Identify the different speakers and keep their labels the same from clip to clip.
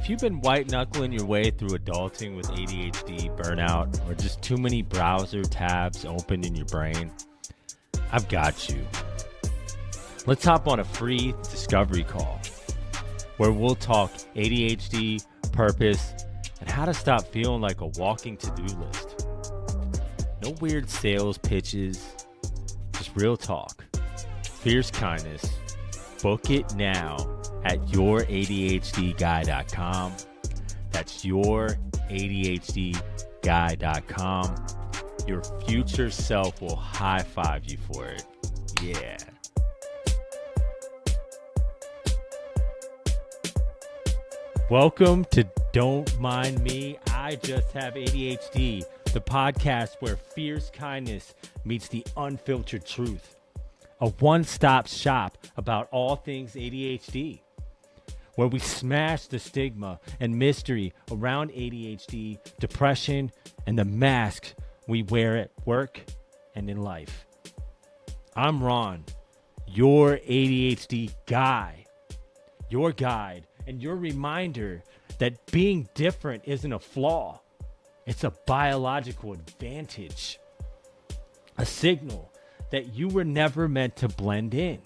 Speaker 1: If you've been white knuckling your way through adulting with ADHD, burnout, or just too many browser tabs open in your brain, I've got you. Let's hop on a free discovery call where we'll talk ADHD, purpose, and how to stop feeling like a walking to-do list. No weird sales pitches, just real talk. Fierce kindness. Book it now at youradhdguy.com. That's youradhdguy.com. Your future self will high five you for it. Yeah. Welcome to Don't Mind Me, I Just Have ADHD, the podcast where fierce kindness meets the unfiltered truth. A one-stop shop about all things ADHD, where we smash the stigma and mystery around ADHD, depression, and the masks we wear at work and in life. I'm Ron, your ADHD guy, your guide, and your reminder that being different isn't a flaw. It's a biological advantage, a signal that you were never meant to blend in.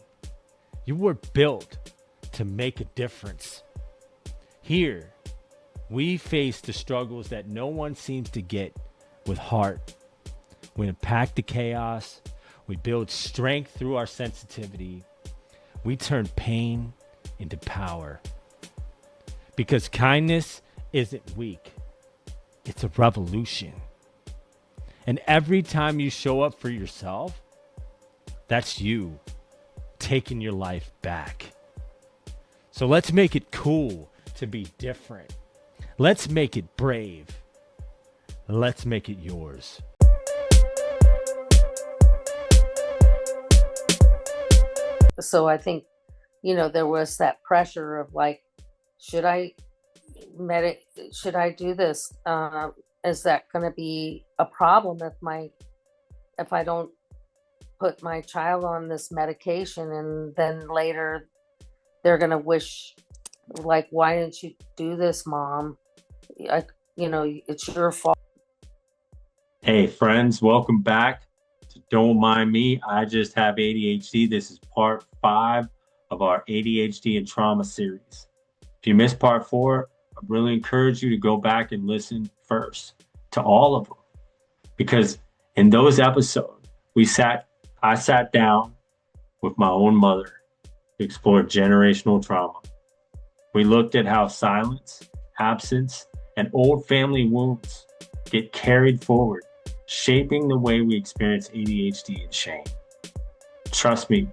Speaker 1: You were built to make a difference. Here, we face the struggles that no one seems to get with heart. We unpack the chaos. We build strength through our sensitivity. We turn pain into power. Because kindness isn't weak. It's a revolution. And every time you show up for yourself, that's you taking your life back. So let's make it cool to be different. Let's make it brave. Let's make it yours.
Speaker 2: So I think, there was that pressure of like, should I do this? Is that going to be a problem if I don't put my child on this medication, and then later they're going to wish, like, why didn't you do this, Mom? It's your fault.
Speaker 3: Hey friends, welcome back to Don't Mind Me, I Just Have ADHD. This is part 5 of our ADHD and trauma series. If you missed part 4, I really encourage you to go back and listen first to all of them, because in those episodes, I sat down with my own mother to explore generational trauma. We looked at how silence, absence, and old family wounds get carried forward, shaping the way we experience ADHD and shame. Trust me,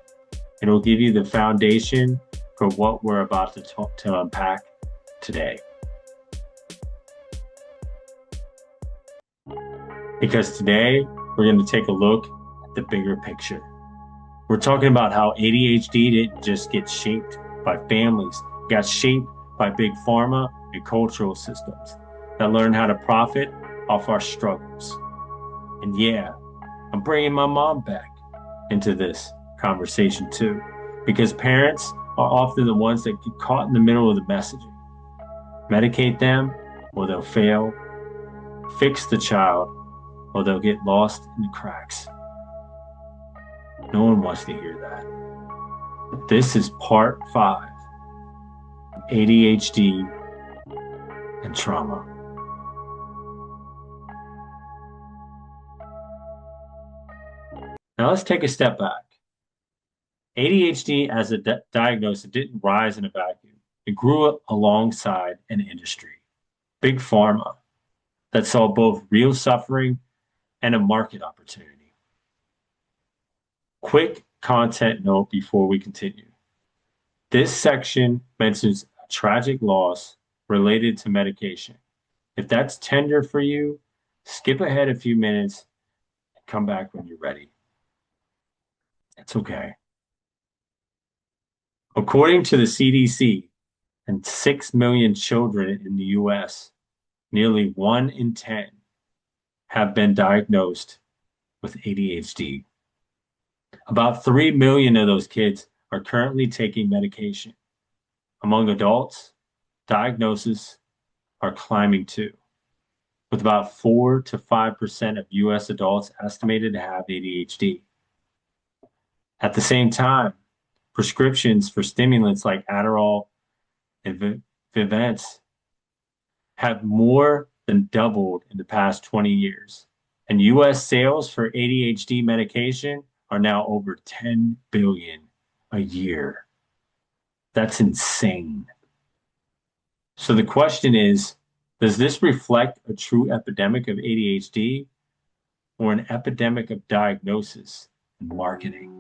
Speaker 3: it'll give you the foundation for what we're about to unpack today. Because today, we're going to take a look at the bigger picture. We're talking about how ADHD didn't just get shaped by families, it got shaped by big pharma and cultural systems that learned how to profit off our struggles. And yeah, I'm bringing my mom back into this conversation too, because parents are often the ones that get caught in the middle of the messaging. Medicate them or they'll fail. Fix the child or they'll get lost in the cracks. No one wants to hear that. But this is part 5, ADHD and trauma. Now let's take a step back. ADHD as a diagnosis didn't rise in a vacuum. It grew alongside an industry, big pharma, that saw both real suffering and a market opportunity. Quick content note before we continue. This section mentions a tragic loss related to medication. If that's tender for you, skip ahead a few minutes and come back when you're ready. It's okay. According to the CDC and 6 million children in the US, nearly 1 in 10 have been diagnosed with ADHD. About 3 million of those kids are currently taking medication. Among adults, diagnoses are climbing too, with about 4 to 5% of US adults estimated to have ADHD. At the same time, prescriptions for stimulants like Adderall and Vivance have more than doubled in the past 20 years. And US sales for ADHD medication are now over 10 billion a year. That's insane. So the question is, does this reflect a true epidemic of ADHD or an epidemic of diagnosis and marketing?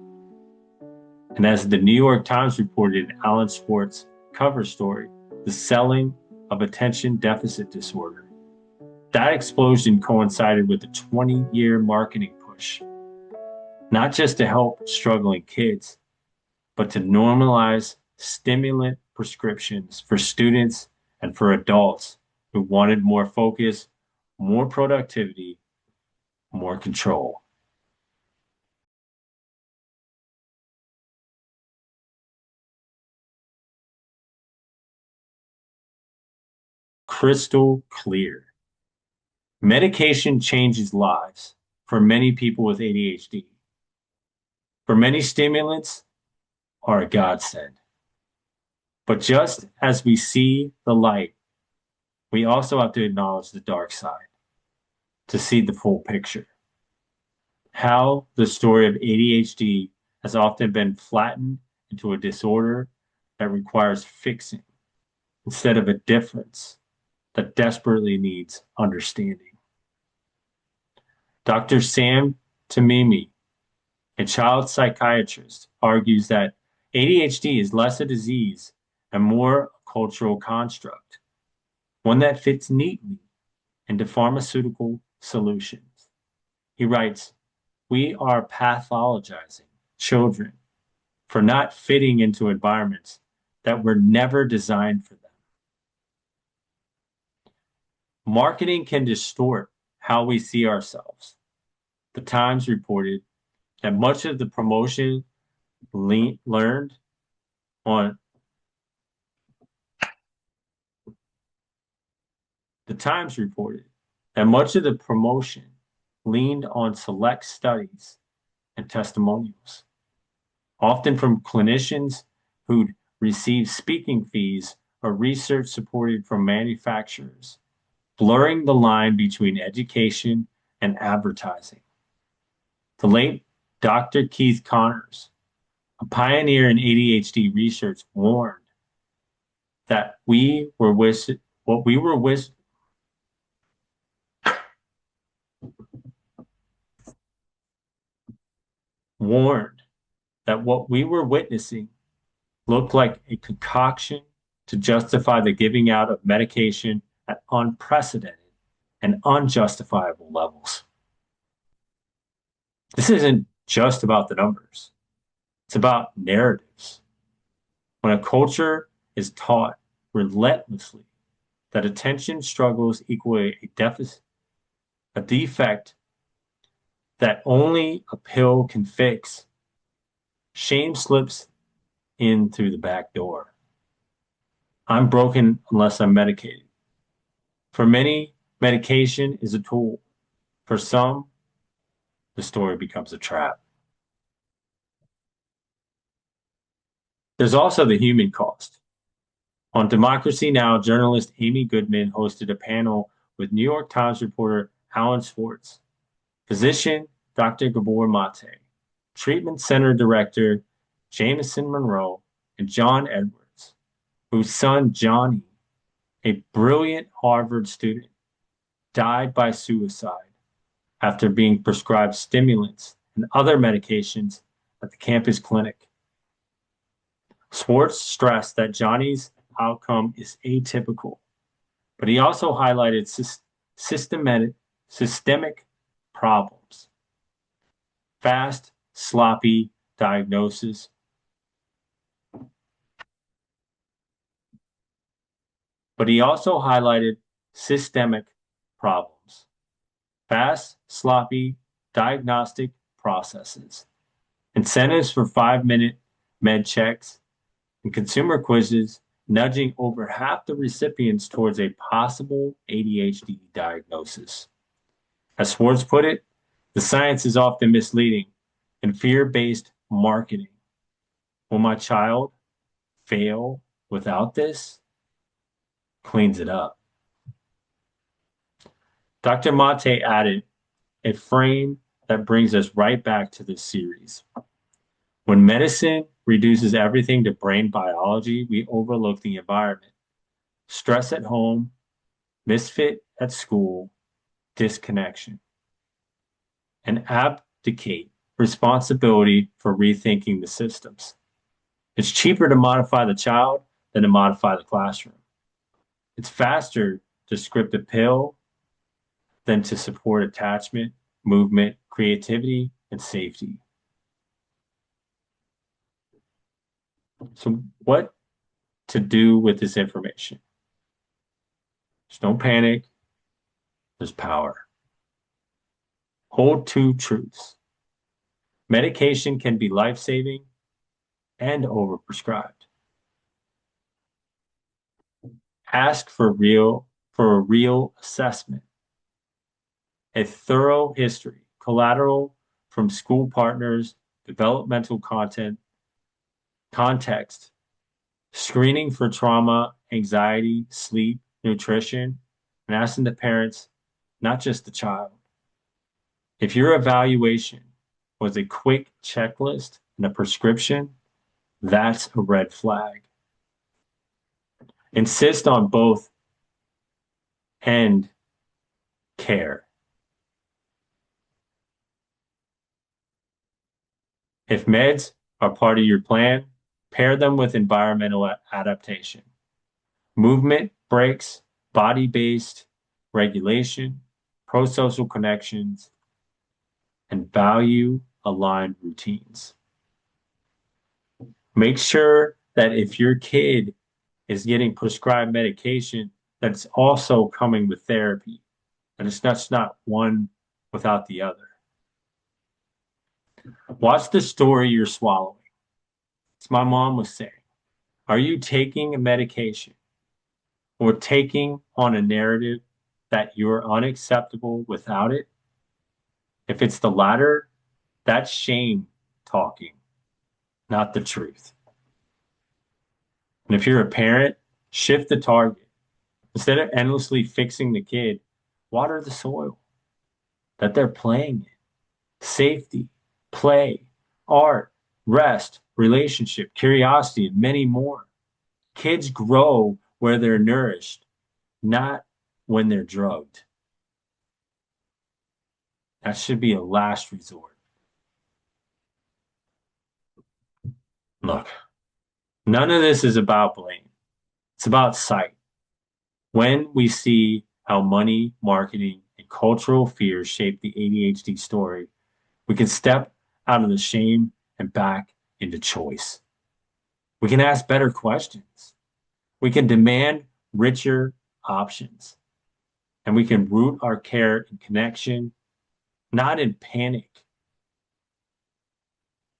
Speaker 3: And as the New York Times reported in Alan Schwartz's cover story, the selling of attention deficit disorder, that explosion coincided with a 20-year marketing push, not just to help struggling kids, but to normalize stimulant prescriptions for students and for adults who wanted more focus, more productivity, more control. Crystal clear. Medication changes lives for many people with ADHD. For many, stimulants are a godsend. But just as we see the light, we also have to acknowledge the dark side to see the full picture. How the story of ADHD has often been flattened into a disorder that requires fixing instead of a difference that desperately needs understanding. Dr. Sam Tamimi, a child psychiatrist, argues that ADHD is less a disease and more a cultural construct, one that fits neatly into pharmaceutical solutions. He writes, "We are pathologizing children for not fitting into environments that were never designed for them." Marketing can distort how we see ourselves. The Times reported that much of the promotion leaned on select studies and testimonials, often from clinicians who'd received speaking fees or research supported from manufacturers, blurring the line between education and advertising. The late Dr. Keith Connors, a pioneer in ADHD research, warned that what we were witnessing looked like a concoction to justify the giving out of medication at unprecedented and unjustifiable levels. This isn't just about the numbers. It's about narratives. When a culture is taught relentlessly that attention struggles equal a deficit, a defect that only a pill can fix, shame slips in through the back door. I'm broken unless I'm medicated. For many, medication is a tool. For some, the story becomes a trap. There's also the human cost. On Democracy Now!, journalist Amy Goodman hosted a panel with New York Times reporter Alan Schwartz, physician Dr. Gabor Mate, treatment center director Jameson Monroe, and John Edwards, whose son Johnny, a brilliant Harvard student, died by suicide after being prescribed stimulants and other medications at the campus clinic. Schwartz stressed that Johnny's outcome is atypical, but he also highlighted systemic problems. Fast, sloppy diagnosis, but he also highlighted systemic problems. Fast, sloppy diagnostic processes, incentives for 5-minute med checks, and consumer quizzes nudging over half the recipients towards a possible ADHD diagnosis. As Swartz put it, the science is often misleading and fear-based marketing. Will my child fail without this? Cleans it up. Dr. Mate added a frame that brings us right back to this series. When medicine reduces everything to brain biology, we overlook the environment. Stress at home, misfit at school, disconnection, and abdicate responsibility for rethinking the systems. It's cheaper to modify the child than to modify the classroom. It's faster to script a pill than to support attachment, movement, creativity, and safety. So what to do with this information? There's no panic. There's power. Hold two truths. Medication can be life-saving and overprescribed. Ask for a real assessment, a thorough history, collateral from school partners, developmental context, screening for trauma, anxiety, sleep, nutrition, and asking the parents, not just the child. If your evaluation was a quick checklist and a prescription, that's a red flag. Insist on both and care. If meds are part of your plan, pair them with environmental adaptation. Movement breaks, body-based regulation, pro-social connections, and value-aligned routines. Make sure that if your kid is getting prescribed medication, that's also coming with therapy, and it's not one without the other. Watch the story you're swallowing. As my mom was saying, are you taking a medication or taking on a narrative that you're unacceptable without it? If it's the latter, that's shame talking, not the truth. And if you're a parent, shift the target. Instead of endlessly fixing the kid, water the soil that they're playing in. Safety, play, art, rest, relationship, curiosity, and many more. Kids grow where they're nourished, not when they're drugged. That should be a last resort. Look, none of this is about blame. It's about sight. When we see how money, marketing, and cultural fears shape the ADHD story, we can step out of the shame and back into choice. We can ask better questions. We can demand richer options. And we can root our care in connection, not in panic.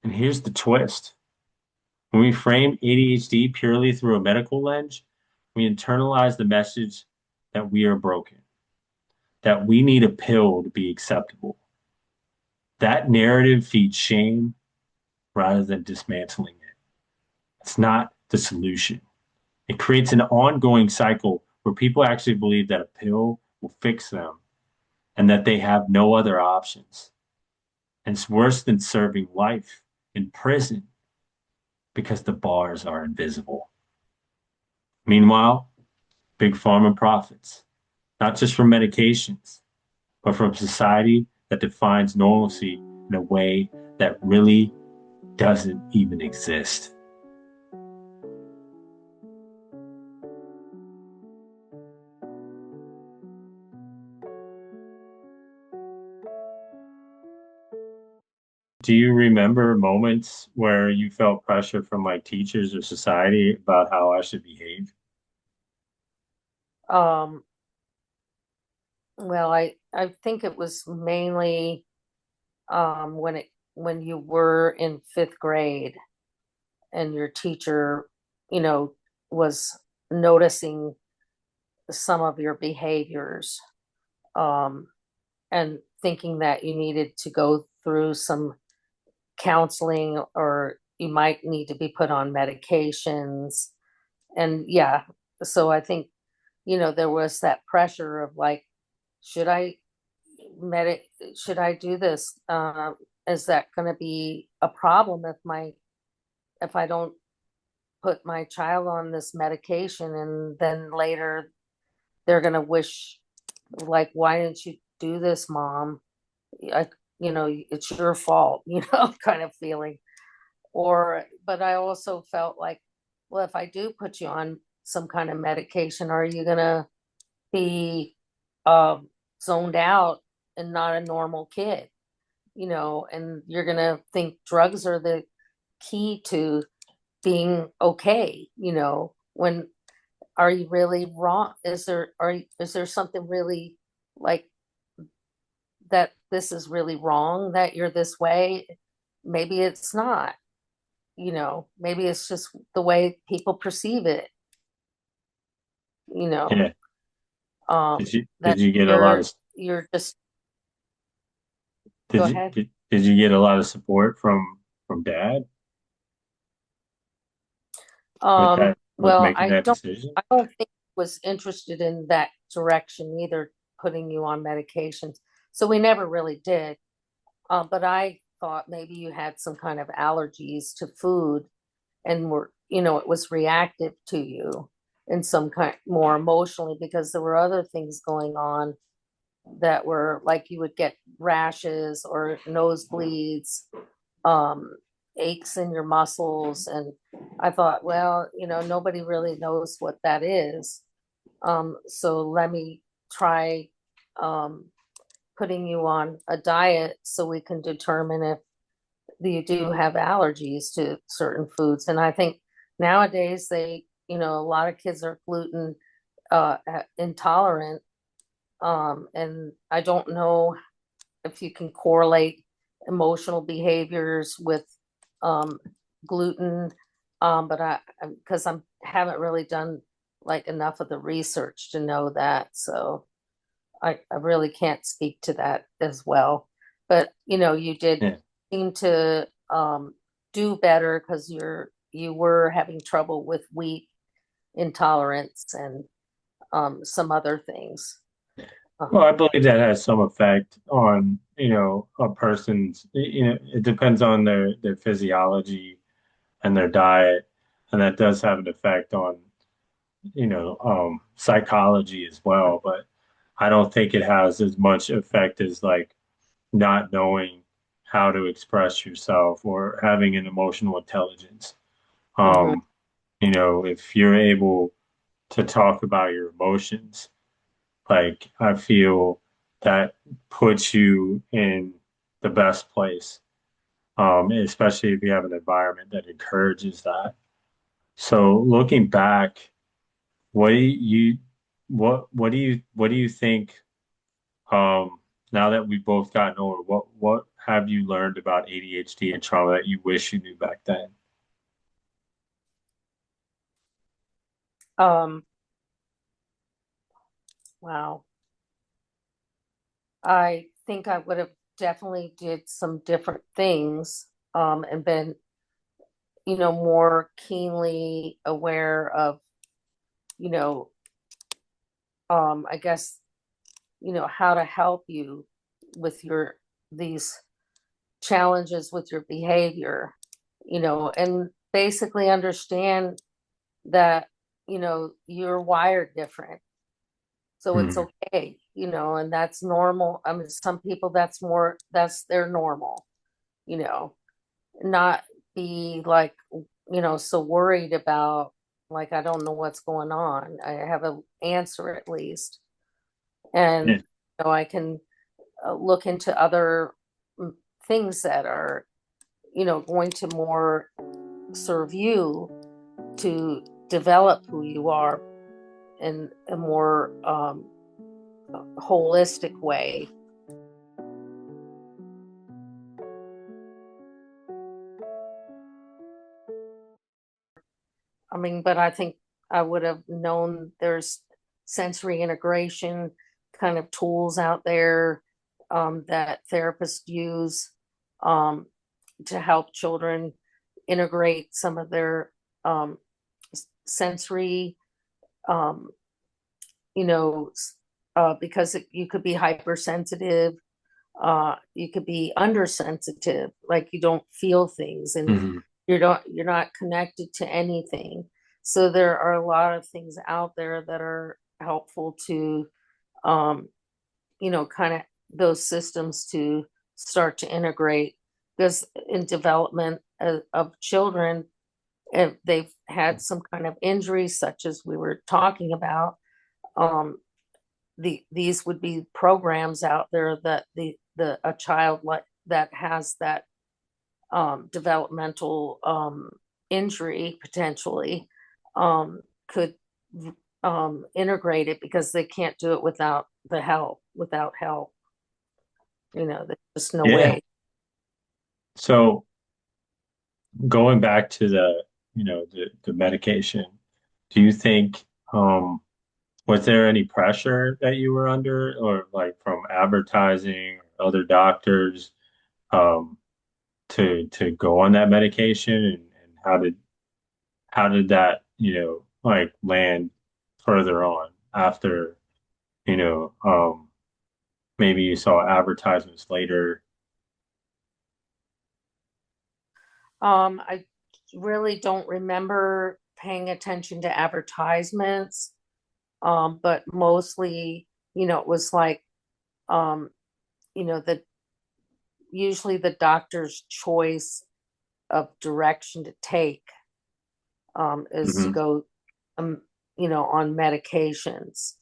Speaker 3: And here's the twist. When we frame ADHD purely through a medical lens, we internalize the message that we are broken, that we need a pill to be acceptable. That narrative feeds shame rather than dismantling it. It's not the solution. It creates an ongoing cycle where people actually believe that a pill will fix them and that they have no other options. And it's worse than serving life in prison because the bars are invisible. Meanwhile, big pharma profits, not just from medications, but from society that defines normalcy in a way that really doesn't even exist. Do you remember moments where you felt pressure from like teachers or society about how I should behave?
Speaker 2: Um, well, I think it was mainly when you were in fifth grade and your teacher, you know, was noticing some of your behaviors, um, and thinking that you needed to go through some counseling or you might need to be put on medications. And yeah, so I think, there was that pressure of like, should I medic should I do this? Is that going to be a problem if I don't put my child on this medication and then later they're going to wish, like, why didn't you do this, mom? I, it's your fault, kind of feeling. But I also felt like, well, if I do put you on some kind of medication, are you going to be um, zoned out and not a normal kid? And you're going to think drugs are the key to being okay, when are you really wrong? Is there something really like that this is really wrong that you're this way? Maybe it's not, maybe it's just the way people perceive it, you know,
Speaker 3: Yeah. Did
Speaker 2: that
Speaker 3: you get a lot of
Speaker 2: you're just go
Speaker 3: did you
Speaker 2: ahead.
Speaker 3: did you get a lot of support from dad with
Speaker 2: Well,
Speaker 3: making that decision?
Speaker 2: I don't think he was interested in that direction either, putting you on medications. So we never really did. But I thought maybe you had some kind of allergies to food and it was reactive to you in some kind more emotionally because there were other things going on that were like you would get rashes or nosebleeds, um, aches in your muscles. And I thought, well, nobody really knows what that is. So let me try um, putting you on a diet so we can determine if you do have allergies to certain foods. And I think nowadays a lot of kids are gluten intolerant. And I don't know if you can correlate emotional behaviors with um, gluten. But because I haven't really done like enough of the research to know that. So I really can't speak to that as well. But you did
Speaker 3: Yeah.
Speaker 2: seem to do better because you were having trouble with wheat intolerance and some other things.
Speaker 3: Well,
Speaker 2: Um,
Speaker 3: I believe that has some effect on, a person's, it depends on their physiology and their diet, and that does have an effect on, psychology as well. But I don't think it has as much effect as like not knowing how to express yourself or having an emotional intelligence.
Speaker 2: mhm,
Speaker 3: Um, if you're able to talk about your emotions, like I feel that puts you in the best place, especially if you have an environment that encourages that. So looking back, what do you what do you think now that we've both gotten older, what have you learned about ADHD and trauma that you wish you knew back then?
Speaker 2: um, wow. I think I would have definitely did some different things, and been, more keenly aware of, you know, I guess, how to help you with these challenges with your behavior, and basically understand that, you're wired different. So it's
Speaker 3: Hmm.
Speaker 2: okay, and that's normal. I mean, some people that's their normal, you know, not be like, so worried about like, I don't know what's going on. I have an answer at least. And,
Speaker 3: Yeah.
Speaker 2: I can look into other things that are, going to more serve you to develop who you are in a more holistic way. I mean, but I think I would have known there's sensory integration kind of tools out there that therapists use um, to help children integrate some of their sensory, um, you know, because you could be hypersensitive, you could be undersensitive, like you don't feel things and
Speaker 3: Hmm.
Speaker 2: you're not connected to anything. So there are a lot of things out there that are helpful to, um, kind of those systems to start to integrate. Because in development of children, if they've had some kind of injury, such as we were talking about, um, these would be programs out there that a child like that has that developmental injury potentially could integrate it because they can't do it without the help. Without help, there's just no
Speaker 3: Yeah.
Speaker 2: way.
Speaker 3: So going back to the medication, do you think was there any pressure that you were under, or like from advertising or other doctors, um, to go on that medication, and how did that, like land further on after, you know, um, maybe you saw advertisements later?
Speaker 2: I really don't remember paying attention to advertisements, but mostly, it was like, um, the usually the doctor's choice of direction to take is to
Speaker 3: Hmm.
Speaker 2: go, um, on medications,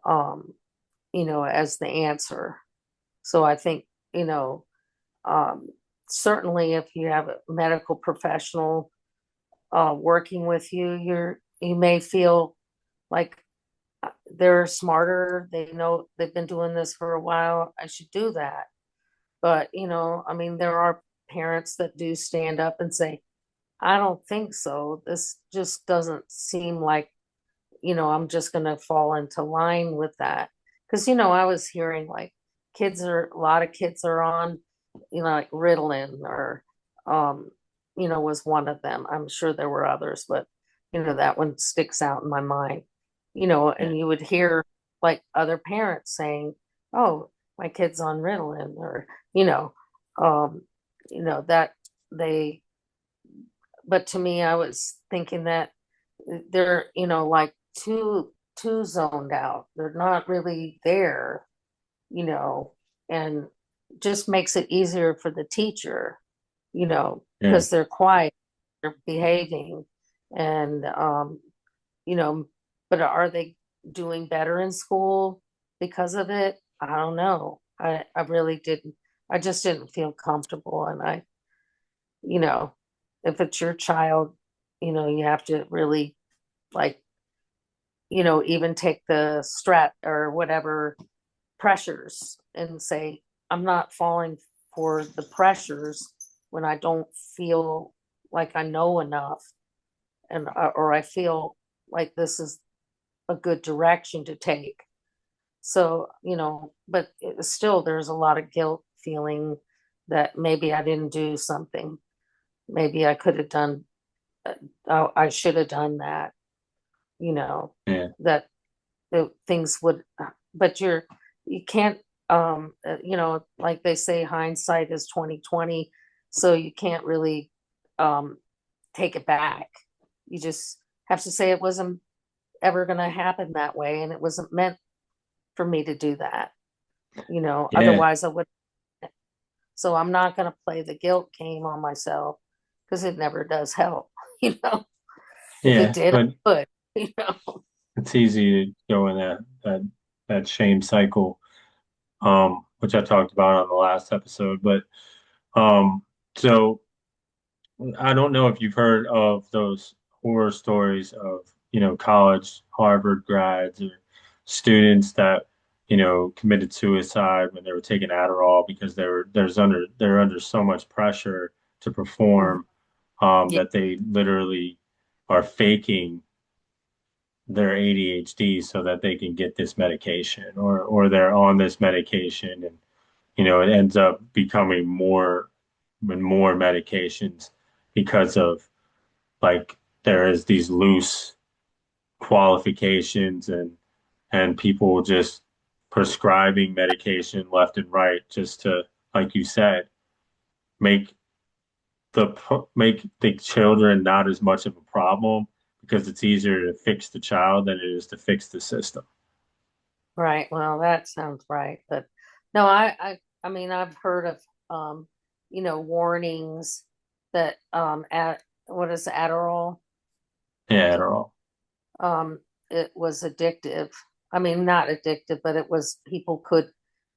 Speaker 2: um, as the answer. So I think, you know, um, certainly if you have a medical professional working with you, you may feel like they're smarter. They know they've been doing this for a while. I should do that. But, I mean, there are parents that do stand up and say, I don't think so. This just doesn't seem like, I'm just going to fall into line with that. Because, I was hearing like a lot of kids are on, like Ritalin or, um, was one of them. I'm sure there were others, but, that one sticks out in my mind,
Speaker 3: Yeah.
Speaker 2: and you would hear like other parents saying, oh, my kid's on Ritalin or, you know, um, that they, but to me, I was thinking that they're, like too zoned out. They're not really there, you know, and just makes it easier for the teacher,
Speaker 3: Yeah.
Speaker 2: because they're quiet, they're behaving, and you know, but are they doing better in school because of it? I don't know. I really didn't. I just didn't feel comfortable, and you know, if it's your child, you have to really like, even take the strat or whatever pressures and say, I'm not falling for the pressures when I don't feel like I know enough and or I feel like this is a good direction to take. So, but still there's a lot of guilt feeling that maybe I didn't do something. Maybe I could have done, I should have done that, you know,
Speaker 3: Yeah.
Speaker 2: that things would, but you can't, like they say, hindsight is 2020. So you can't really um, take it back. You just have to say it wasn't ever going to happen that way. And it wasn't meant for me to do that,
Speaker 3: Yeah.
Speaker 2: otherwise I would. So I'm not going to play the guilt game on myself because it never does help, you know, if it
Speaker 3: Yeah.
Speaker 2: did, it
Speaker 3: But
Speaker 2: would, you know.
Speaker 3: it's easy to go in that shame cycle, which I talked about on the last episode. But so I don't know if you've heard of those horror stories of, college Harvard grads or students that, committed suicide when they were taking Adderall because they're under so much pressure to
Speaker 2: Mhm.
Speaker 3: perform,
Speaker 2: Yeah.
Speaker 3: that they literally are faking their ADHD so that they can get this medication, or they're on this medication, and it ends up becoming more and more medications because of, like, there is these loose qualifications, and people just prescribing medication left and right just to, like you said, make make the children not as much of a problem, because it's easier to fix the child than it is to fix the system.
Speaker 2: Right. Well, that sounds right. But no, I mean, I've heard of, warnings that, at what is Adderall?
Speaker 3: Yeah, at all.
Speaker 2: Um, it was addictive. I mean, not addictive, but it was, people could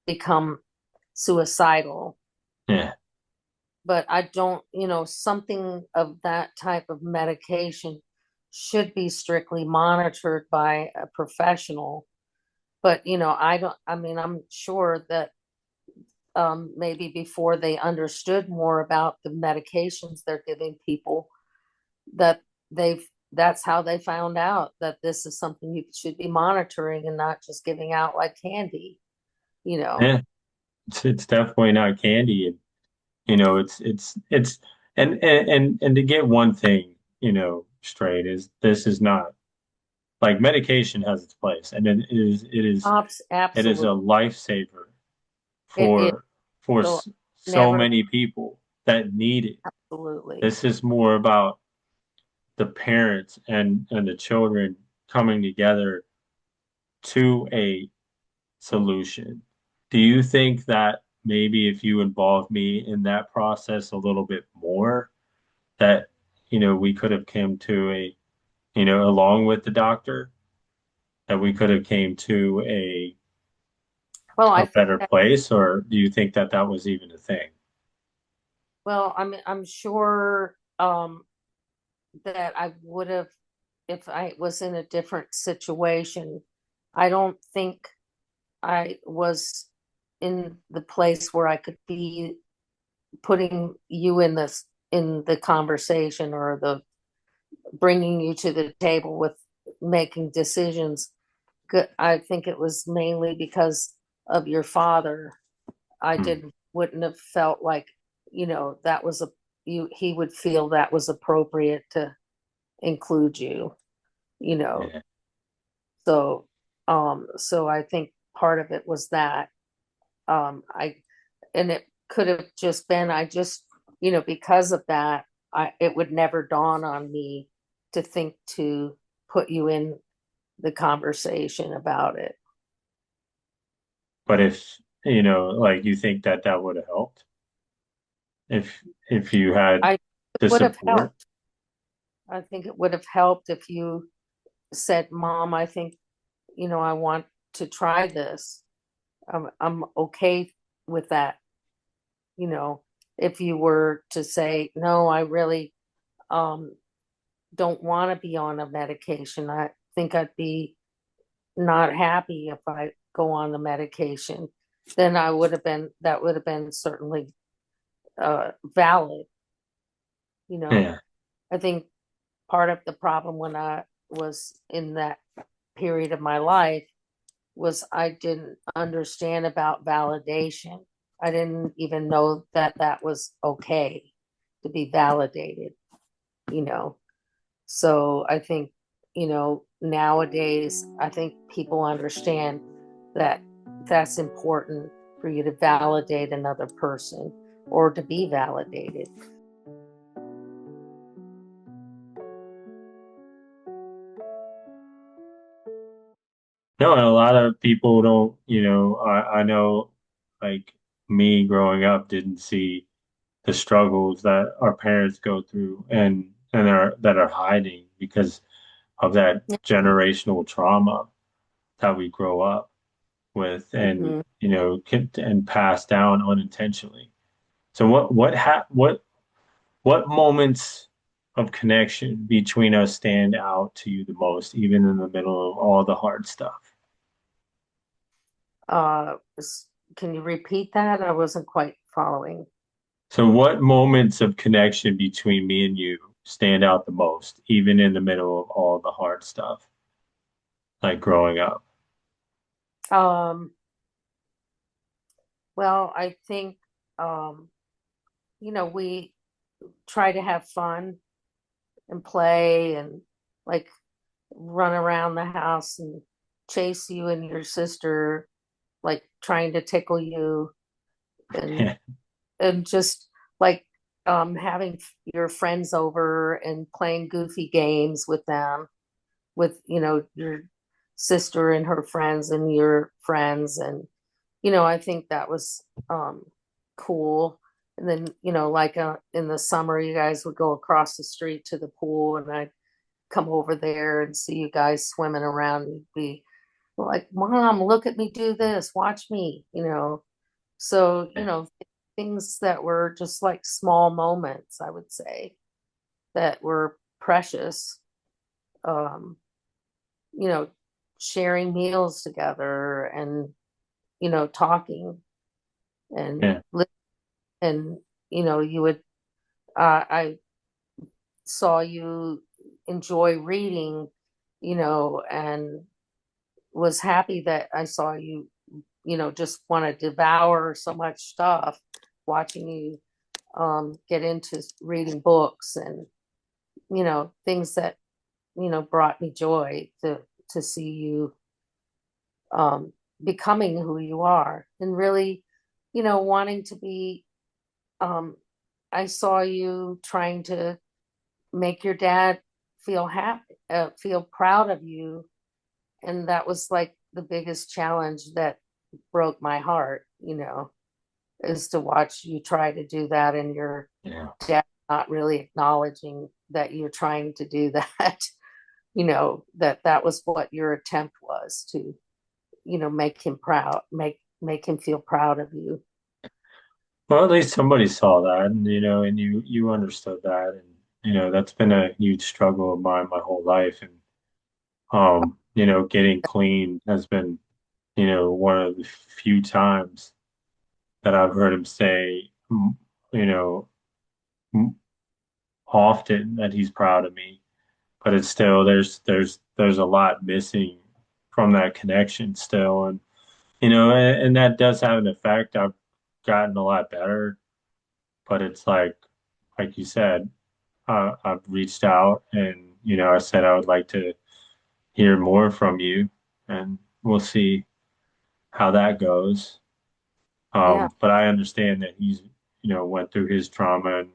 Speaker 2: become suicidal.
Speaker 3: Yeah,
Speaker 2: But I don't, something of that type of medication should be strictly monitored by a professional. But, I mean, I'm sure that, maybe before they understood more about the medications they're giving people, that that's how they found out that this is something you should be monitoring and not just giving out like candy, you know.
Speaker 3: yeah. It's definitely not candy, and it's and to get one thing straight, is this is not, like, medication has its place, and it is a
Speaker 2: Absolutely.
Speaker 3: lifesaver
Speaker 2: It
Speaker 3: for for
Speaker 2: will
Speaker 3: so
Speaker 2: never,
Speaker 3: many people that need it.
Speaker 2: absolutely.
Speaker 3: This is more about the parents and the children coming together to a solution. Do you think that maybe if you involve me in that process a little bit more, that we could have come to along with the doctor, that we could have came to
Speaker 2: Well, I
Speaker 3: a
Speaker 2: think
Speaker 3: better
Speaker 2: that,
Speaker 3: place, or do you think that that was even a thing?
Speaker 2: well, I'm sure, that I would have, if I was in a different situation. I don't think I was in the place where I could be putting you in the conversation, or the bringing you to the table with making decisions. I think it was mainly because of your father. I
Speaker 3: Hmm.
Speaker 2: didn't wouldn't have felt like, that was a you he would feel that was appropriate to include you, you know.
Speaker 3: Yeah.
Speaker 2: So I think part of it was that, I and it could have just been, I just, because of that, it would never dawn on me to think to put you in the conversation about it.
Speaker 3: But if, like, you think that that would have helped if you had
Speaker 2: I It
Speaker 3: the
Speaker 2: would have
Speaker 3: support?
Speaker 2: helped. I think it would have helped if you said, Mom, I think, I want to try this. I'm okay with that. You know, if you were to say, no, I really, um, don't want to be on a medication. I think I'd be not happy if I go on the medication. Then that would have been certainly, valid. You know,
Speaker 3: Yeah.
Speaker 2: I think part of the problem when I was in that period of my life was I didn't understand about validation. I didn't even know that that was okay to be validated, you know. So I think, nowadays, I think people understand that that's important for you to validate another person or to be validated.
Speaker 3: No, and a lot of people don't, I know, like, me growing up didn't see the struggles that our parents go through, and are that are hiding because of that generational trauma that we grow up with, and
Speaker 2: Mm-hmm.
Speaker 3: and pass down unintentionally. So what moments of connection between us stand out to you the most, even in the middle of all the hard stuff?
Speaker 2: Uh, can you repeat that? I wasn't quite following.
Speaker 3: So what moments of connection between me and you stand out the most, even in the middle of all the hard stuff? like growing up?
Speaker 2: Um, well, I think, um, we try to have fun and play and like run around the house and chase you and your sister, like trying to tickle you and just like having your friends over and playing goofy games with them, with your sister and her friends and your friends. And I think that was cool. And then like in the summer you guys would go across the street to the pool, and I'd come over there and see you guys swimming around, and you'd be like, Mom, look at me do this, watch me. So things that were just like small moments, I would say, that were precious. um you know Sharing meals together and talking and
Speaker 3: Yeah.
Speaker 2: and you would I saw you enjoy reading, and was happy that I saw you, just want to devour so much stuff, watching you get into reading books and, things that, brought me joy to see you um, becoming who you are and really, wanting to be. Um, I saw you trying to make your dad feel happy, feel proud of you. And that was like the biggest challenge that broke my heart, is to watch you try to do that and your
Speaker 3: Yeah.
Speaker 2: dad not really acknowledging that you're trying to do that. That was what your attempt was to, make him proud, make him feel proud of you.
Speaker 3: Well, at least somebody saw that, and and you understood that, and that's been a huge struggle of mine my whole life, and getting clean has been, one of the few times that I've heard him say, you know, m- often that he's proud of me, but it's still there's a lot missing from that connection still, and and that does have an effect. I've gotten a lot better, but it's like you said, I've reached out and I said I would like to hear more from you, and we'll see how that goes.
Speaker 2: Yeah,
Speaker 3: But I understand that he's went through his trauma, and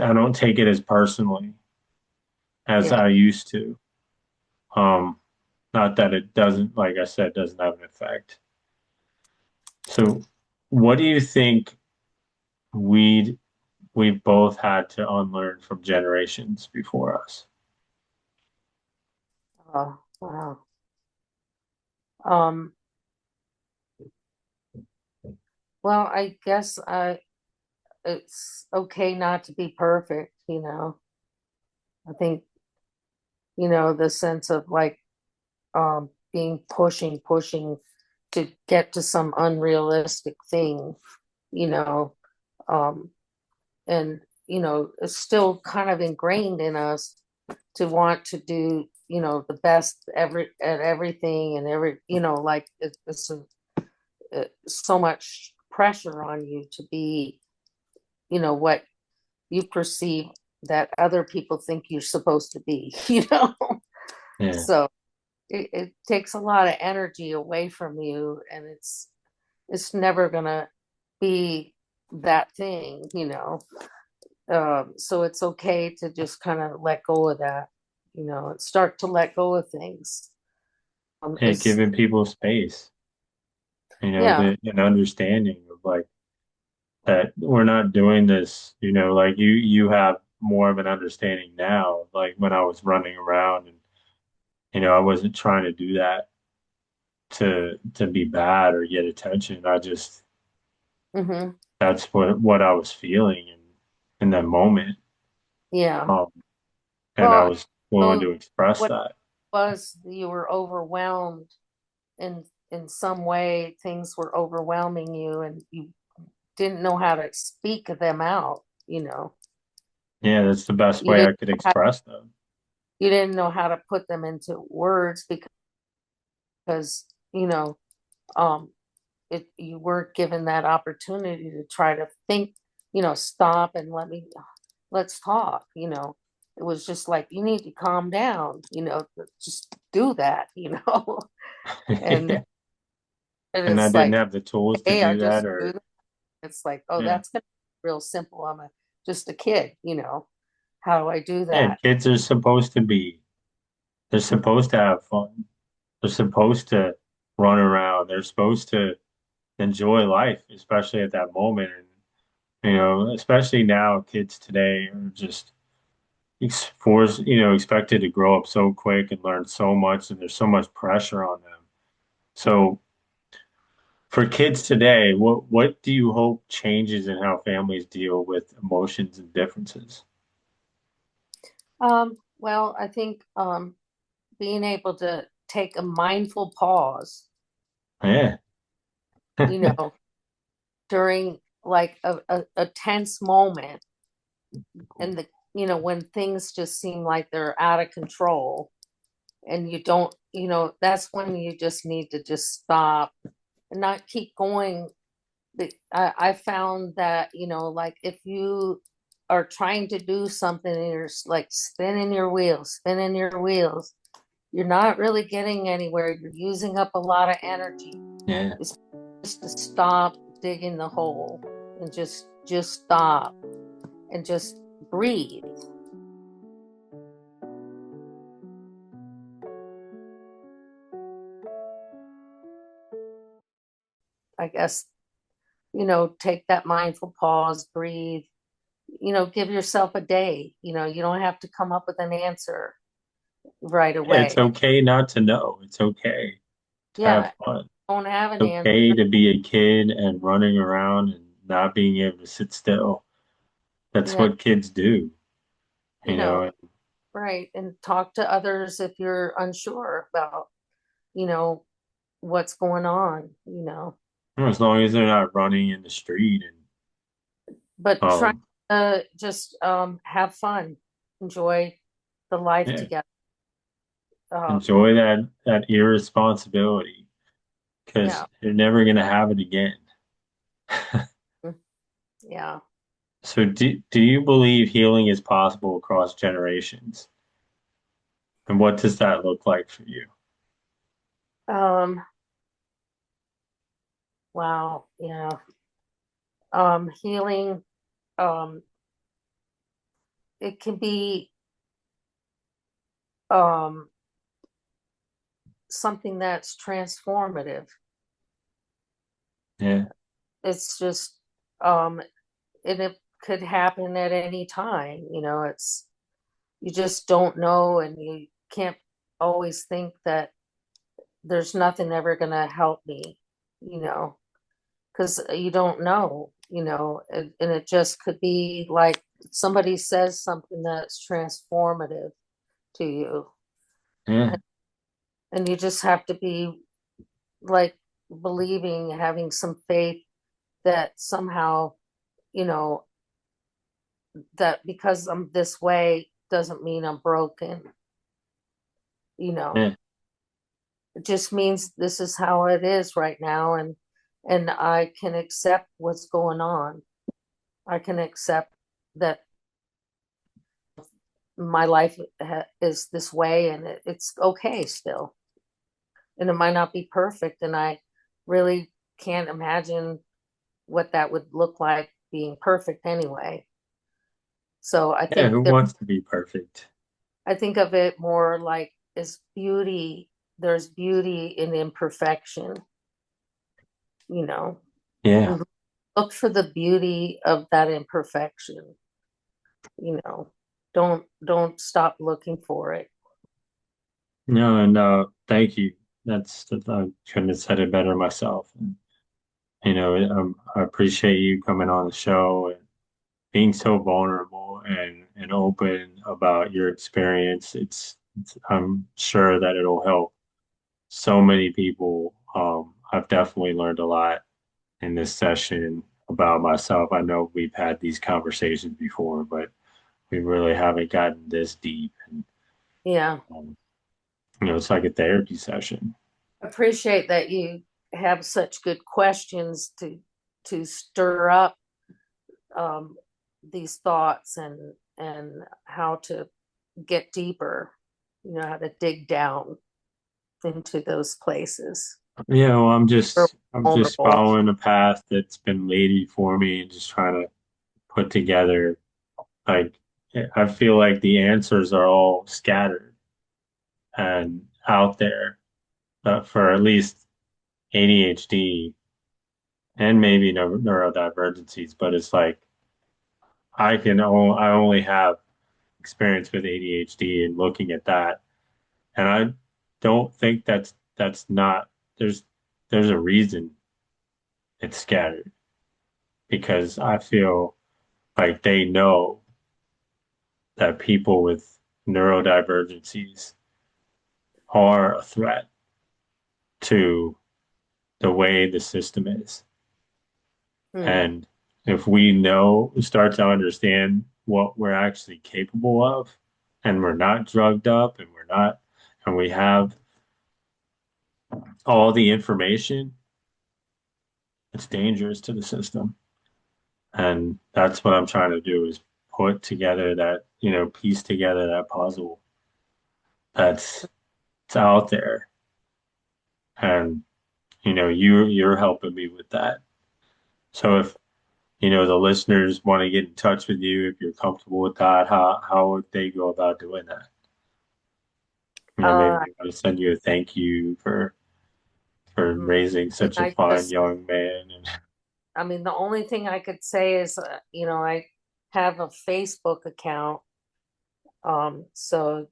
Speaker 3: I don't take it as personally as
Speaker 2: yeah.
Speaker 3: I used to. Um, Not that it doesn't, like I said, doesn't have an effect. So, what do you think we'd we've both had to unlearn from generations before us?
Speaker 2: Oh, wow. Um, well, I guess it's okay not to be perfect, I think, the sense of like being pushing to get to some unrealistic thing, you know, um, and it's still kind of ingrained in us to want to do, the best at everything and like so much pressure on you to be, what you perceive that other people think you're supposed to be,
Speaker 3: Yeah.
Speaker 2: so it takes a lot of energy away from you, and it's never gonna be that thing, so it's okay to just kind of let go of that, and start to let go of things.
Speaker 3: Yeah,
Speaker 2: It's
Speaker 3: giving people space,
Speaker 2: Yeah.
Speaker 3: an understanding of like that we're not doing this, like you have more of an understanding now. Like when I was running around and I wasn't trying to do that to be bad or get attention. I just
Speaker 2: Hmm.
Speaker 3: that's what I was feeling in that moment.
Speaker 2: Yeah.
Speaker 3: Um, and I
Speaker 2: Well,
Speaker 3: was willing
Speaker 2: so
Speaker 3: to express
Speaker 2: what
Speaker 3: that.
Speaker 2: was you were overwhelmed in some way, things were overwhelming you and you didn't know how to speak them out,
Speaker 3: Yeah, that's the best
Speaker 2: you
Speaker 3: way
Speaker 2: didn't
Speaker 3: I could
Speaker 2: know how,
Speaker 3: express them.
Speaker 2: you didn't know how to put them into words because because, um, you weren't given that opportunity to try to think, stop and let's talk. It was just like, you need to calm down, just do that, and and
Speaker 3: And I
Speaker 2: it's
Speaker 3: didn't
Speaker 2: like,
Speaker 3: have the tools to
Speaker 2: hey, I
Speaker 3: do that,
Speaker 2: just do
Speaker 3: or
Speaker 2: that. It's like, oh,
Speaker 3: yeah.
Speaker 2: that's gonna be real simple. Just a kid, how do I do
Speaker 3: And
Speaker 2: that?
Speaker 3: kids are supposed to be, they're supposed to have fun. They're supposed to run around. They're supposed to enjoy life, especially at that moment. And, especially now, kids today are just forced, expected to grow up so quick and learn so much, and there's so much pressure on them. So for kids today, what do you hope changes in how families deal with emotions and differences?
Speaker 2: Well, I think being able to take a mindful pause,
Speaker 3: Yeah.
Speaker 2: you know, during like a tense moment, and when things just seem like they're out of control, and you don't, that's when you just need to just stop and not keep going. I found that, like if you are trying to do something and you're like spinning your wheels, you're not really getting anywhere. You're using up a lot of energy.
Speaker 3: Yeah.
Speaker 2: It's just to stop digging the hole and just stop and just breathe. I guess, take that mindful pause, breathe, give yourself a day. You don't have to come up with an answer right
Speaker 3: Yeah, it's
Speaker 2: away.
Speaker 3: okay not to know. It's okay to have
Speaker 2: Yeah,
Speaker 3: fun.
Speaker 2: don't have an
Speaker 3: It's
Speaker 2: answer.
Speaker 3: okay to be a kid and running around and not being able to sit still. That's
Speaker 2: Yeah,
Speaker 3: what kids do,
Speaker 2: you know,
Speaker 3: and
Speaker 2: right. And talk to others if you're unsure about, you know, what's going on.
Speaker 3: as long as they're not running in the street and
Speaker 2: But try
Speaker 3: um
Speaker 2: to just have fun, enjoy the life
Speaker 3: yeah,
Speaker 2: together. Um,
Speaker 3: enjoy that irresponsibility because
Speaker 2: yeah,
Speaker 3: you're never gonna have it again.
Speaker 2: yeah.
Speaker 3: So do you believe healing is possible across generations? And what does that look like for you?
Speaker 2: Um, wow, yeah. Healing, um, it can be um something that's transformative.
Speaker 3: Yeah,
Speaker 2: It's just um and it could happen at any time. It's you just don't know, and you can't always think that there's nothing ever going to help me, you know because you don't know, and it just could be like somebody says something that's transformative to you,
Speaker 3: yeah,
Speaker 2: and, and you just have to be like believing, having some faith that somehow, you know that because I'm this way doesn't mean I'm broken. you know
Speaker 3: yeah.
Speaker 2: it just means this is how it is right now, and I can accept what's going on. I can accept that my life is this way, and it's okay still, and it might not be perfect, and I really can't imagine what that would look like being perfect anyway. So
Speaker 3: Yeah, who wants to be perfect?
Speaker 2: I think of it more like as beauty. There's beauty in imperfection, you know,
Speaker 3: Yeah.
Speaker 2: and look for the beauty of that imperfection, you know. Don't stop looking for it.
Speaker 3: No, and thank you. I couldn't have said it better myself. And, I appreciate you coming on the show and being so vulnerable and open about your experience. I'm sure that it'll help so many people. I've definitely learned a lot in this session about myself. I know we've had these conversations before, but we really haven't gotten this deep. And
Speaker 2: Yeah.
Speaker 3: um, it's like a therapy session.
Speaker 2: Appreciate that you have such good questions to stir up um, these thoughts and how to get deeper, how to dig down into those places. We're
Speaker 3: I'm just
Speaker 2: vulnerable.
Speaker 3: following a path that's been laid for me and just trying to put together like I feel like the answers are all scattered and out there for at least ADHD and maybe neurodivergencies, but it's like I only have experience with ADHD and looking at that, and I don't think that's not there's a reason it's scattered because I feel like they know that people with neurodivergencies are a threat to the way the system is.
Speaker 2: Hmm.
Speaker 3: And if start to understand what we're actually capable of, and we're not drugged up, and we have all the information, it's dangerous to the system. And that's what I'm trying to do is put together piece together that puzzle that's it's out there. And, you're helping me with that. So if the listeners want to get in touch with you if you're comfortable with that. How would they go about doing that? Maybe
Speaker 2: Uh,
Speaker 3: they want to send you a thank you for
Speaker 2: mm,
Speaker 3: raising such a
Speaker 2: I
Speaker 3: fine
Speaker 2: just,
Speaker 3: young man. And
Speaker 2: I mean, the only thing I could say is, I have a Facebook account. So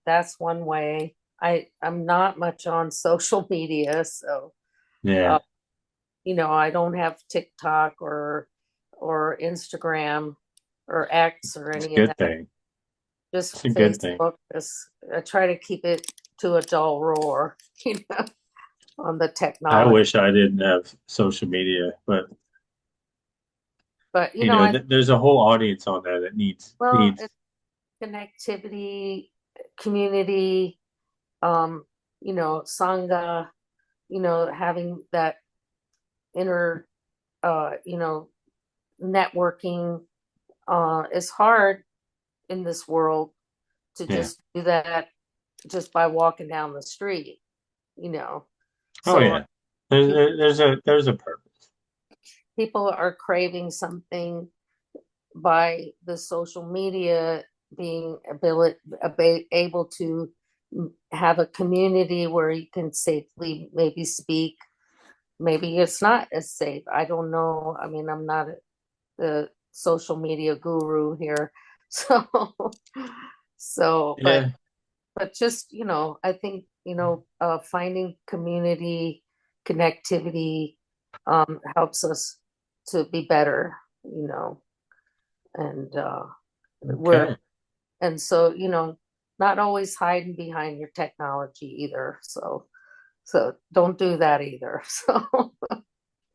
Speaker 2: that's one way. I'm not much on social media, so, uh,
Speaker 3: yeah,
Speaker 2: I don't have TikTok or Instagram or X or
Speaker 3: it's a
Speaker 2: any of
Speaker 3: good
Speaker 2: that.
Speaker 3: thing.
Speaker 2: Just
Speaker 3: It's a good thing.
Speaker 2: Facebook. I try to keep it to a dull roar, on the
Speaker 3: I
Speaker 2: technology.
Speaker 3: wish I didn't have social media, but
Speaker 2: But I
Speaker 3: there's a whole audience on there that
Speaker 2: well,
Speaker 3: needs
Speaker 2: it's connectivity, community, um, sangha, having that inner, networking, is hard in this world to
Speaker 3: yeah.
Speaker 2: just do that just by walking down the street, you know.
Speaker 3: Oh
Speaker 2: So
Speaker 3: yeah. There's
Speaker 2: people
Speaker 3: there's a purpose.
Speaker 2: people are craving something by the social media being able to have a community where you can safely maybe speak. Maybe it's not as safe. I don't know. I mean, I'm not the social media guru here. So, but
Speaker 3: Yeah.
Speaker 2: just, I think, finding community connectivity helps us to be better, and we're
Speaker 3: Okay.
Speaker 2: and so, not always hiding behind your technology either. So don't do that either. So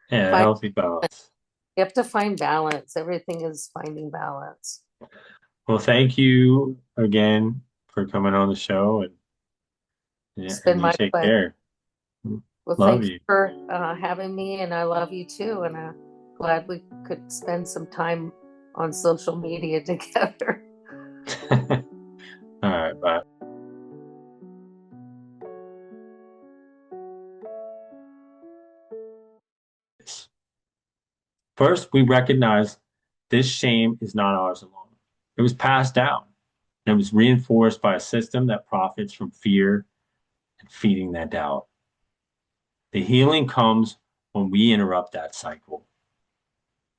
Speaker 3: Yeah,
Speaker 2: find
Speaker 3: healthy balance.
Speaker 2: you have to find balance. Everything is finding balance.
Speaker 3: Well, thank you again for coming on the show and yeah,
Speaker 2: It's been
Speaker 3: and you
Speaker 2: my
Speaker 3: take
Speaker 2: pleasure.
Speaker 3: care.
Speaker 2: Well,
Speaker 3: Love
Speaker 2: thank you
Speaker 3: you.
Speaker 2: for having me, and I love you too. And I'm glad we could spend some time on social media together.
Speaker 3: All right, bye. First, we recognize this shame is not ours alone. It was passed down and it was reinforced by a system that profits from fear and feeding that doubt. The healing comes when we interrupt that cycle.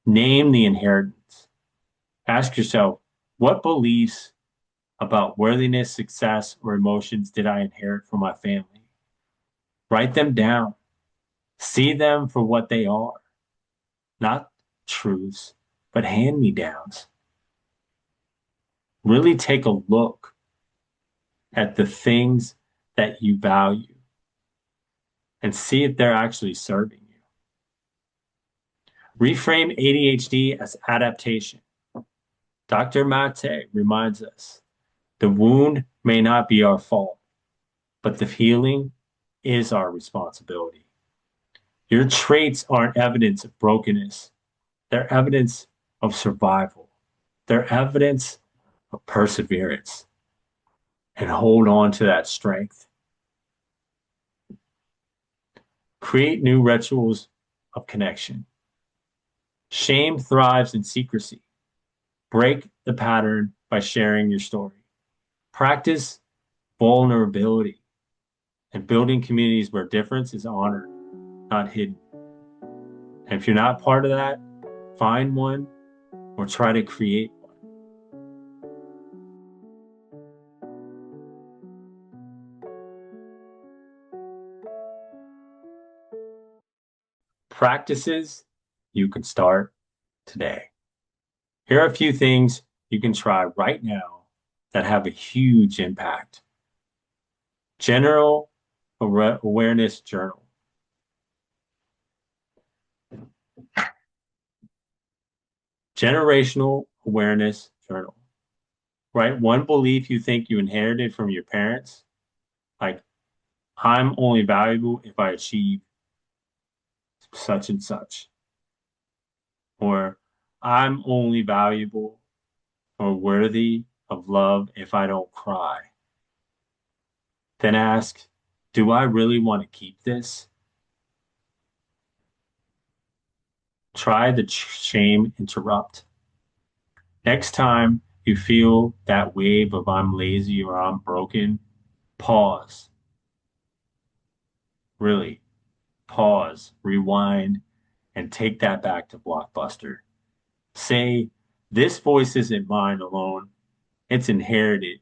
Speaker 3: Name the inheritance. Ask yourself, what beliefs about worthiness, success, or emotions did I inherit from my family? Write them down. See them for what they are, not truths, but hand me downs. Really take a look at the things that you value and see if they're actually serving you. Reframe ADHD as adaptation. Dr. Mate reminds us the wound may not be our fault, but the healing is our responsibility. Your traits aren't evidence of brokenness. They're evidence of survival. They're evidence of perseverance. And hold on to that strength. Create new rituals of connection. Shame thrives in secrecy. Break the pattern by sharing your story. Practice vulnerability and building communities where difference is honored, not hidden. And if you're not part of that, find one or try to create one. Practices you can start today. Here are a few things you can try right now that have a huge impact. General awareness journal. Generational awareness journal. Write one belief you think you inherited from your parents, like, I'm only valuable if I achieve such and such. Or I'm only valuable or worthy of love if I don't cry. Then ask, do I really want to keep this? Try the shame interrupt. Next time you feel that wave of I'm lazy or I'm broken, pause. Really, pause, rewind, and take that back to Blockbuster. Say, this voice isn't mine alone. It's inherited,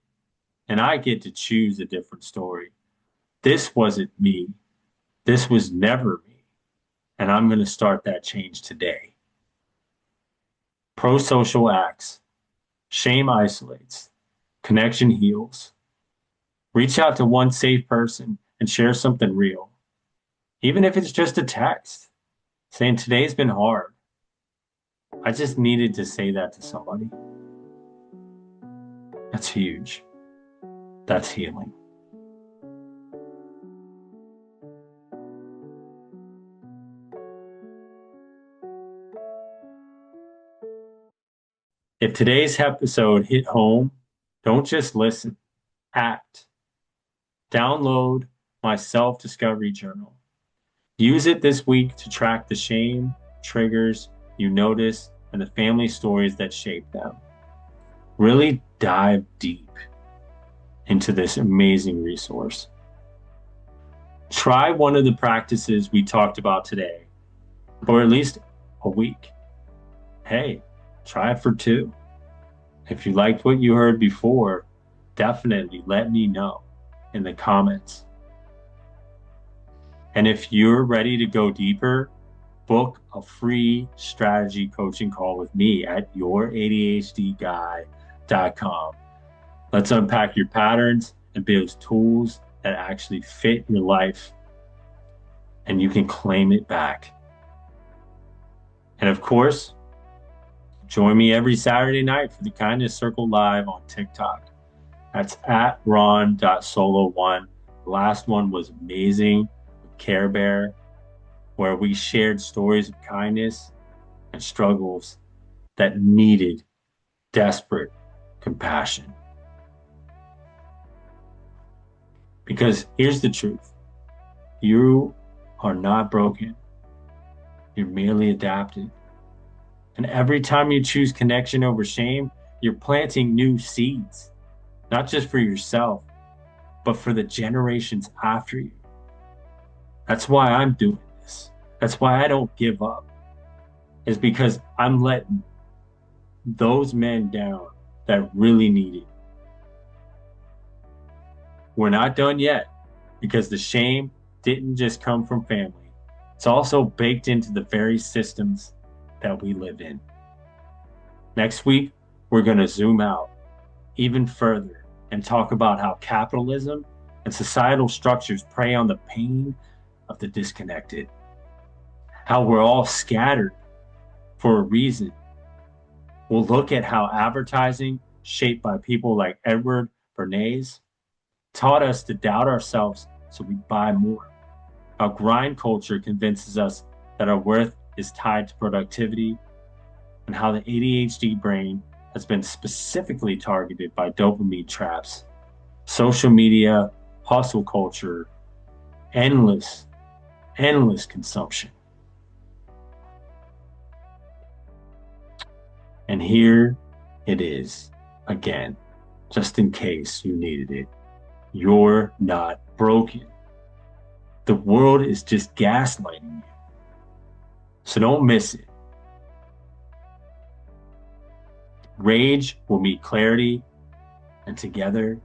Speaker 3: and I get to choose a different story. This wasn't me. This was never me. And I'm going to start that change today. Pro-social acts. Shame isolates. Connection heals. Reach out to one safe person and share something real. Even if it's just a text saying today's been hard. I just needed to say that to somebody. That's huge. That's healing. If today's episode hit home, don't just listen, act. Download my self-discovery journal. Use it this week to track the shame, triggers you notice, and the family stories that shape them. Really dive deep into this amazing resource. Try one of the practices we talked about today, or at least a week. Hey, try it for 2. If you liked what you heard before, definitely let me know in the comments. And if you're ready to go deeper, book a free strategy coaching call with me at youradhdguy.com. Let's unpack your patterns and build tools that actually fit your life, and you can claim it back. And of course, join me every Saturday night for the Kindness Circle Live on TikTok. That's at ron.solo1. The last one was amazing with Care Bear, where we shared stories of kindness and struggles that needed desperate compassion. Because here's the truth. You are not broken. You're merely adapted. And every time you choose connection over shame, you're planting new seeds, not just for yourself, but for the generations after you. That's why I'm doing this. That's why I don't give up. It's because I'm letting those men down that really need it. We're not done yet, because the shame didn't just come from family. It's also baked into the very systems that we live in. Next week, we're going to zoom out even further and talk about how capitalism and societal structures prey on the pain of the disconnected. How we're all scattered for a reason. We'll look at how advertising, shaped by people like Edward Bernays, taught us to doubt ourselves so we buy more. how grind culture convinces us that our worth is tied to productivity, and how the ADHD brain has been specifically targeted by dopamine traps, social media, hustle culture, endless, endless consumption. And here it is again, just in case you needed it. You're not broken. The world is just gaslighting you. So don't miss it. Rage will meet clarity, and together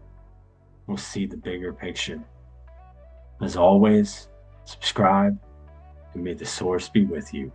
Speaker 3: we'll see the bigger picture. As always, subscribe, and may the source be with you.